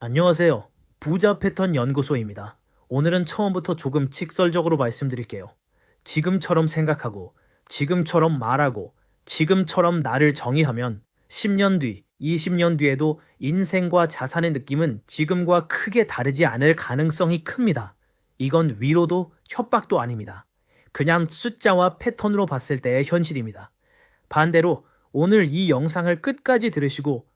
안녕하세요. 부자 패턴 연구소입니다. 오늘은 처음부터 조금 직설적으로 말씀드릴게요. 지금처럼 생각하고, 지금처럼 말하고, 지금처럼 나를 정의하면 10년 뒤, 20년 뒤에도 인생과 자산의 느낌은 지금과 크게 다르지 않을 가능성이 큽니다. 이건 위로도 협박도 아닙니다. 그냥 숫자와 패턴으로 봤을 때의 현실입니다. 반대로 오늘 이 영상을 끝까지 들으시고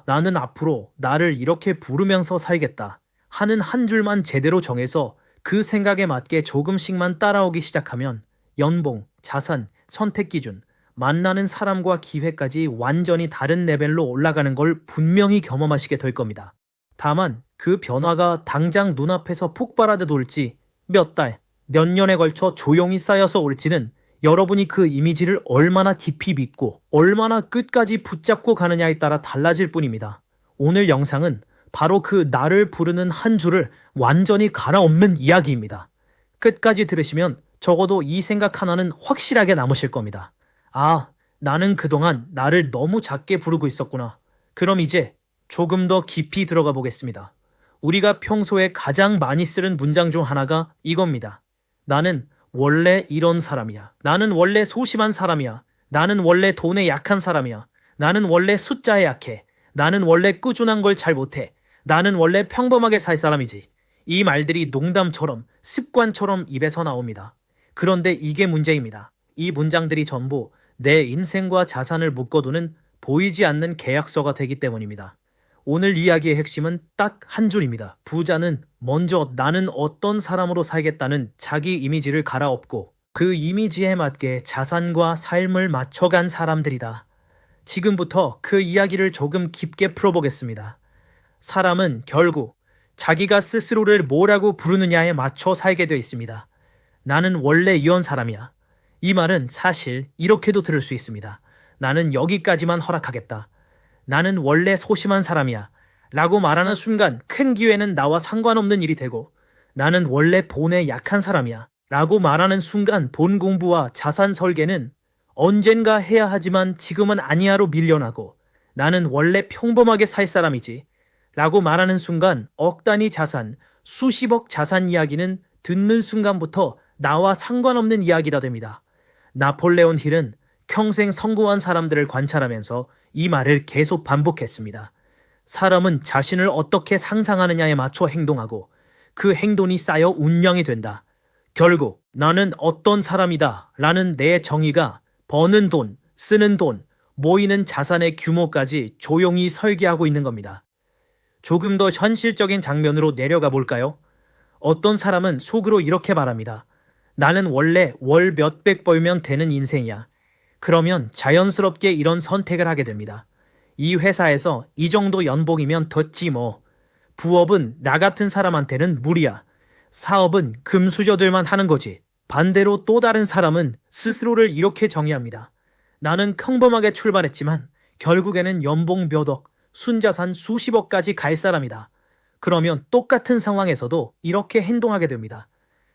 나는 앞으로 나를 이렇게 부르면서 살겠다 하는 한 줄만 제대로 정해서 그 생각에 맞게 조금씩만 따라오기 시작하면 연봉, 자산, 선택 기준, 만나는 사람과 기회까지 완전히 다른 레벨로 올라가는 걸 분명히 경험하시게 될 겁니다. 다만 그 변화가 당장 눈앞에서 폭발하듯 올지 몇 달, 몇 년에 걸쳐 조용히 쌓여서 올지는 여러분이 그 이미지를 얼마나 깊이 믿고 얼마나 끝까지 붙잡고 가느냐에 따라 달라질 뿐입니다. 오늘 영상은 바로 그 나를 부르는 한 줄을 완전히 갈아엎는 이야기입니다. 끝까지 들으시면 적어도 이 생각 하나는 확실하게 남으실 겁니다. 나는 그동안 나를 너무 작게 부르고 있었구나. 그럼 이제 조금 더 깊이 들어가 보겠습니다. 우리가 평소에 가장 많이 쓰는 문장 중 하나가 이겁니다. 나는 원래 이런 사람이야. 나는 원래 소심한 사람이야. 나는 원래 돈에 약한 사람이야. 나는 원래 숫자에 약해. 나는 원래 꾸준한 걸 잘 못해. 나는 원래 평범하게 살 사람이지. 이 말들이 농담처럼 습관처럼 입에서 나옵니다. 그런데 이게 문제입니다. 이 문장들이 전부 내 인생과 자산을 묶어두는 보이지 않는 계약서가 되기 때문입니다. 오늘 이야기의 핵심은 딱 한 줄입니다. 부자는 먼저 나는 어떤 사람으로 살겠다는 자기 이미지를 갈아엎고 그 이미지에 맞게 자산과 삶을 맞춰간 사람들이다. 지금부터 그 이야기를 조금 깊게 풀어보겠습니다. 사람은 결국 자기가 스스로를 뭐라고 부르느냐에 맞춰 살게 되어 있습니다. 나는 원래 이런 사람이야. 이 말은 사실 이렇게도 들을 수 있습니다. 나는 여기까지만 허락하겠다. 나는 원래 소심한 사람이야. 라고 말하는 순간 큰 기회는 나와 상관없는 일이 되고 나는 원래 본에 약한 사람이야. 라고 말하는 순간 본 공부와 자산 설계는 언젠가 해야 하지만 지금은 아니야로 밀려나고 나는 원래 평범하게 살 사람이지. 라고 말하는 순간 억 단위 자산, 수십억 자산 이야기는 듣는 순간부터 나와 상관없는 이야기라 됩니다. 나폴레온 힐은 평생 성공한 사람들을 관찰하면서 이 말을 계속 반복했습니다. 사람은 자신을 어떻게 상상하느냐에 맞춰 행동하고 그 행동이 쌓여 운명이 된다. 결국 나는 어떤 사람이다 라는 내 정의가 버는 돈, 쓰는 돈, 모이는 자산의 규모까지 조용히 설계하고 있는 겁니다. 조금 더 현실적인 장면으로 내려가 볼까요? 어떤 사람은 속으로 이렇게 말합니다. 나는 원래 월 몇백 벌면 되는 인생이야. 그러면 자연스럽게 이런 선택을 하게 됩니다. 이 회사에서 이 정도 연봉이면 됐지 뭐. 부업은 나 같은 사람한테는 무리야. 사업은 금수저들만 하는 거지. 반대로 또 다른 사람은 스스로를 이렇게 정의합니다. 나는 평범하게 출발했지만 결국에는 연봉 몇억, 순자산 수십억까지 갈 사람이다. 그러면 똑같은 상황에서도 이렇게 행동하게 됩니다.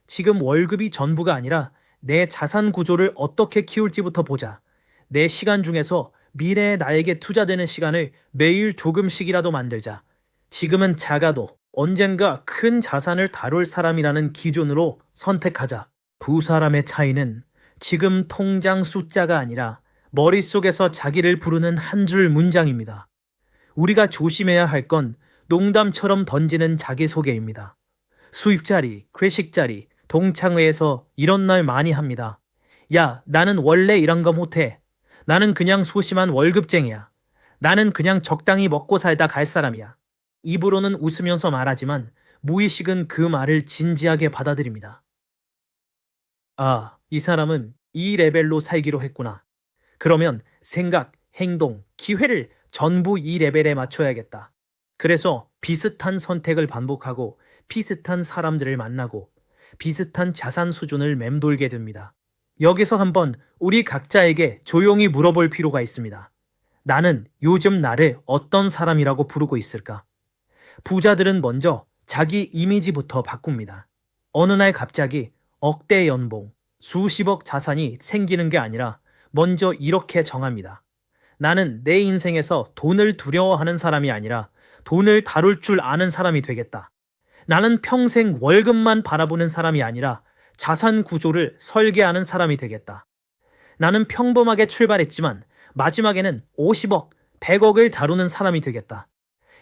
지금 월급이 전부가 아니라 내 자산 구조를 어떻게 키울지부터 보자. 내 시간 중에서 미래의 나에게 투자되는 시간을 매일 조금씩이라도 만들자. 지금은 작아도 언젠가 큰 자산을 다룰 사람이라는 기준으로 선택하자. 두 사람의 차이는 지금 통장 숫자가 아니라 머릿속에서 자기를 부르는 한 줄 문장입니다. 우리가 조심해야 할 건 농담처럼 던지는 자기소개입니다. 수입자리, 회식자리, 동창회에서 이런 날 많이 합니다. 야, 나는 원래 이런 거 못해. 나는 그냥 소심한 월급쟁이야. 나는 그냥 적당히 먹고 살다 갈 사람이야. 입으로는 웃으면서 말하지만 무의식은 그 말을 진지하게 받아들입니다. 이 사람은 이 레벨로 살기로 했구나. 그러면 생각, 행동, 기회를 전부 이 레벨에 맞춰야겠다. 그래서 비슷한 선택을 반복하고 비슷한 사람들을 만나고 비슷한 자산 수준을 맴돌게 됩니다. 여기서 한번 우리 각자에게 조용히 물어볼 필요가 있습니다. 나는 요즘 나를 어떤 사람이라고 부르고 있을까? 부자들은 먼저 자기 이미지부터 바꿉니다. 어느 날 갑자기 억대 연봉, 수십억 자산이 생기는 게 아니라 먼저 이렇게 정합니다. 나는 내 인생에서 돈을 두려워하는 사람이 아니라 돈을 다룰 줄 아는 사람이 되겠다. 나는 평생 월급만 바라보는 사람이 아니라 자산 구조를 설계하는 사람이 되겠다. 나는 평범하게 출발했지만 마지막에는 50억, 100억을 다루는 사람이 되겠다.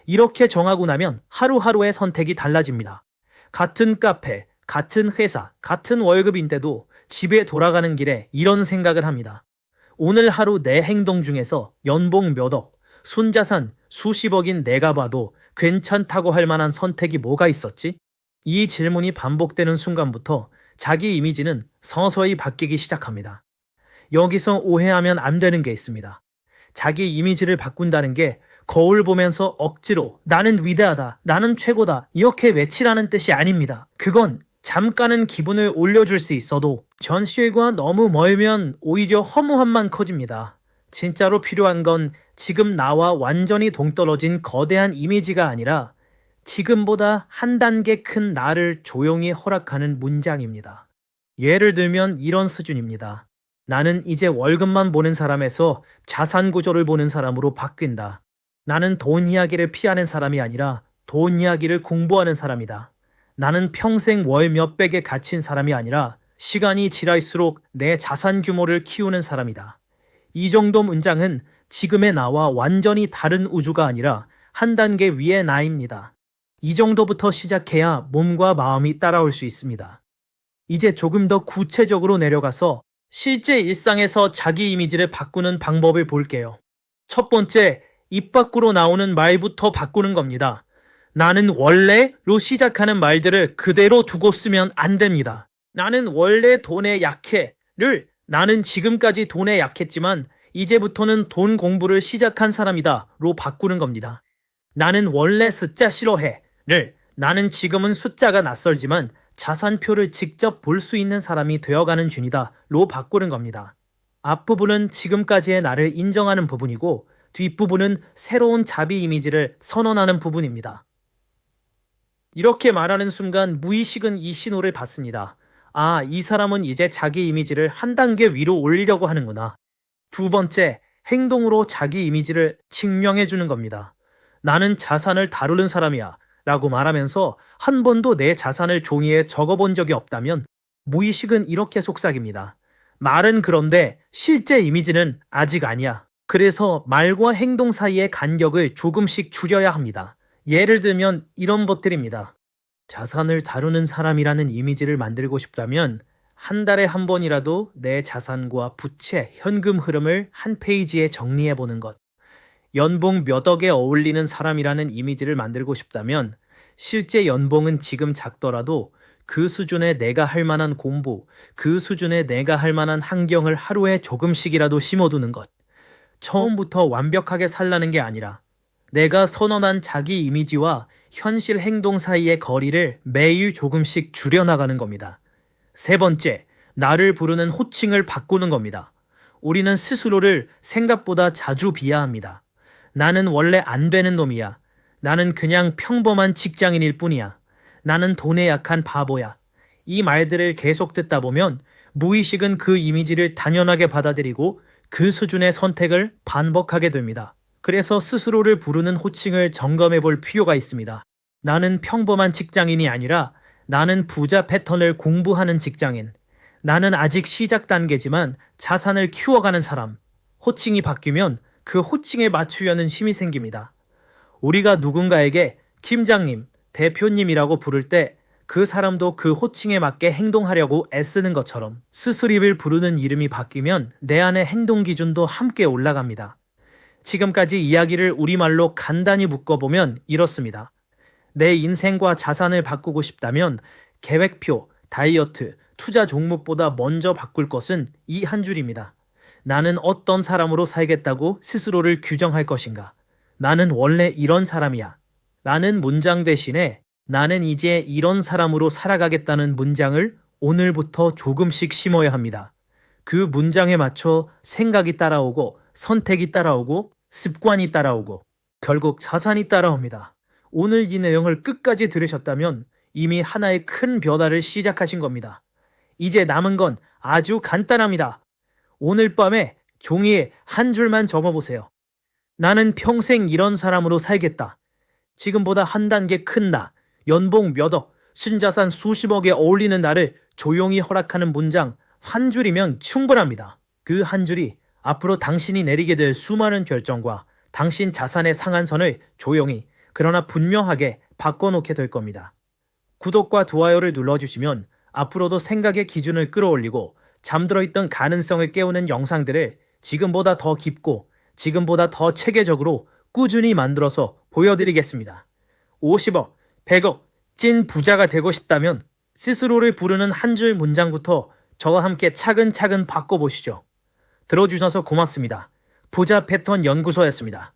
이렇게 정하고 나면 하루하루의 선택이 달라집니다. 같은 카페, 같은 회사, 같은 월급인데도 집에 돌아가는 길에 이런 생각을 합니다. 오늘 하루 내 행동 중에서 연봉 몇 억, 순자산 수십억인 내가 봐도 괜찮다고 할 만한 선택이 뭐가 있었지? 이 질문이 반복되는 순간부터 자기 이미지는 서서히 바뀌기 시작합니다. 여기서 오해하면 안 되는 게 있습니다. 자기 이미지를 바꾼다는 게 거울 보면서 억지로 나는 위대하다, 나는 최고다 이렇게 외치라는 뜻이 아닙니다. 그건 잠깐은 기분을 올려줄 수 있어도 현실과 너무 멀면 오히려 허무함만 커집니다. 진짜로 필요한 건 지금 나와 완전히 동떨어진 거대한 이미지가 아니라 지금보다 한 단계 큰 나를 조용히 허락하는 문장입니다. 예를 들면 이런 수준입니다. 나는 이제 월급만 보는 사람에서 자산 구조를 보는 사람으로 바뀐다. 나는 돈 이야기를 피하는 사람이 아니라 돈 이야기를 공부하는 사람이다. 나는 평생 월 몇백에 갇힌 사람이 아니라 시간이 지날수록 내 자산 규모를 키우는 사람이다. 이 정도 문장은 지금의 나와 완전히 다른 우주가 아니라 한 단계 위의 나입니다. 이 정도부터 시작해야 몸과 마음이 따라올 수 있습니다. 이제 조금 더 구체적으로 내려가서 실제 일상에서 자기 이미지를 바꾸는 방법을 볼게요. 첫 번째, 입 밖으로 나오는 말부터 바꾸는 겁니다. 나는 원래로 시작하는 말들을 그대로 두고 쓰면 안 됩니다. 나는 원래 돈에 약해를 나는 지금까지 돈에 약했지만 이제부터는 돈 공부를 시작한 사람이다로 바꾸는 겁니다. 나는 원래 숫자 싫어해를 나는 지금은 숫자가 낯설지만 자산표를 직접 볼 수 있는 사람이 되어가는 중이다로 바꾸는 겁니다. 앞부분은 지금까지의 나를 인정하는 부분이고 뒷부분은 새로운 자비 이미지를 선언하는 부분입니다. 이렇게 말하는 순간 무의식은 이 신호를 받습니다. 아, 이 사람은 이제 자기 이미지를 한 단계 위로 올리려고 하는구나. 두 번째, 행동으로 자기 이미지를 증명해 주는 겁니다. 나는 자산을 다루는 사람이야 라고 말하면서 한 번도 내 자산을 종이에 적어본 적이 없다면 무의식은 이렇게 속삭입니다. 말은 그런데 실제 이미지는 아직 아니야. 그래서 말과 행동 사이의 간격을 조금씩 줄여야 합니다. 예를 들면 이런 것들입니다. 자산을 다루는 사람이라는 이미지를 만들고 싶다면 한 달에 한 번이라도 내 자산과 부채, 현금 흐름을 한 페이지에 정리해 보는 것. 연봉 몇 억에 어울리는 사람이라는 이미지를 만들고 싶다면 실제 연봉은 지금 작더라도 그 수준에 내가 할 만한 공부, 그 수준에 내가 할 만한 환경을 하루에 조금씩이라도 심어두는 것. 처음부터 완벽하게 살라는 게 아니라 내가 선언한 자기 이미지와 현실 행동 사이의 거리를 매일 조금씩 줄여나가는 겁니다. 세 번째, 나를 부르는 호칭을 바꾸는 겁니다. 우리는 스스로를 생각보다 자주 비하합니다. 나는 원래 안 되는 놈이야. 나는 그냥 평범한 직장인일 뿐이야. 나는 돈에 약한 바보야. 이 말들을 계속 듣다 보면 무의식은 그 이미지를 당연하게 받아들이고 그 수준의 선택을 반복하게 됩니다. 그래서 스스로를 부르는 호칭을 점검해 볼 필요가 있습니다. 나는 평범한 직장인이 아니라 나는 부자 패턴을 공부하는 직장인. 나는 아직 시작 단계지만 자산을 키워가는 사람. 호칭이 바뀌면 그 호칭에 맞추려는 힘이 생깁니다. 우리가 누군가에게 팀장님, 대표님이라고 부를 때 그 사람도 그 호칭에 맞게 행동하려고 애쓰는 것처럼 스스로를 부르는 이름이 바뀌면 내 안의 행동 기준도 함께 올라갑니다. 지금까지 이야기를 우리말로 간단히 묶어보면 이렇습니다. 내 인생과 자산을 바꾸고 싶다면 계획표, 다이어트, 투자 종목보다 먼저 바꿀 것은 이 한 줄입니다. 나는 어떤 사람으로 살겠다고 스스로를 규정할 것인가? 나는 원래 이런 사람이야. 라는 문장 대신에 나는 이제 이런 사람으로 살아가겠다는 문장을 오늘부터 조금씩 심어야 합니다. 그 문장에 맞춰 생각이 따라오고 선택이 따라오고 습관이 따라오고 결국 자산이 따라옵니다. 오늘 이 내용을 끝까지 들으셨다면 이미 하나의 큰 변화를 시작하신 겁니다. 이제 남은 건 아주 간단합니다. 오늘 밤에 종이에 한 줄만 적어보세요. 나는 평생 이런 사람으로 살겠다. 지금보다 한 단계 큰 나, 연봉 몇 억, 신자산 수십억에 어울리는 나를 조용히 허락하는 문장 한 줄이면 충분합니다. 그 한 줄이 앞으로 당신이 내리게 될 수많은 결정과 당신 자산의 상한선을 조용히 그러나 분명하게 바꿔놓게 될 겁니다. 구독과 좋아요를 눌러주시면 앞으로도 생각의 기준을 끌어올리고 잠들어 있던 가능성을 깨우는 영상들을 지금보다 더 깊고 지금보다 더 체계적으로 꾸준히 만들어서 보여드리겠습니다. 50억, 100억, 찐 부자가 되고 싶다면 스스로를 부르는 한 줄 문장부터 저와 함께 차근차근 바꿔보시죠. 들어주셔서 고맙습니다. 부자 패턴 연구소였습니다.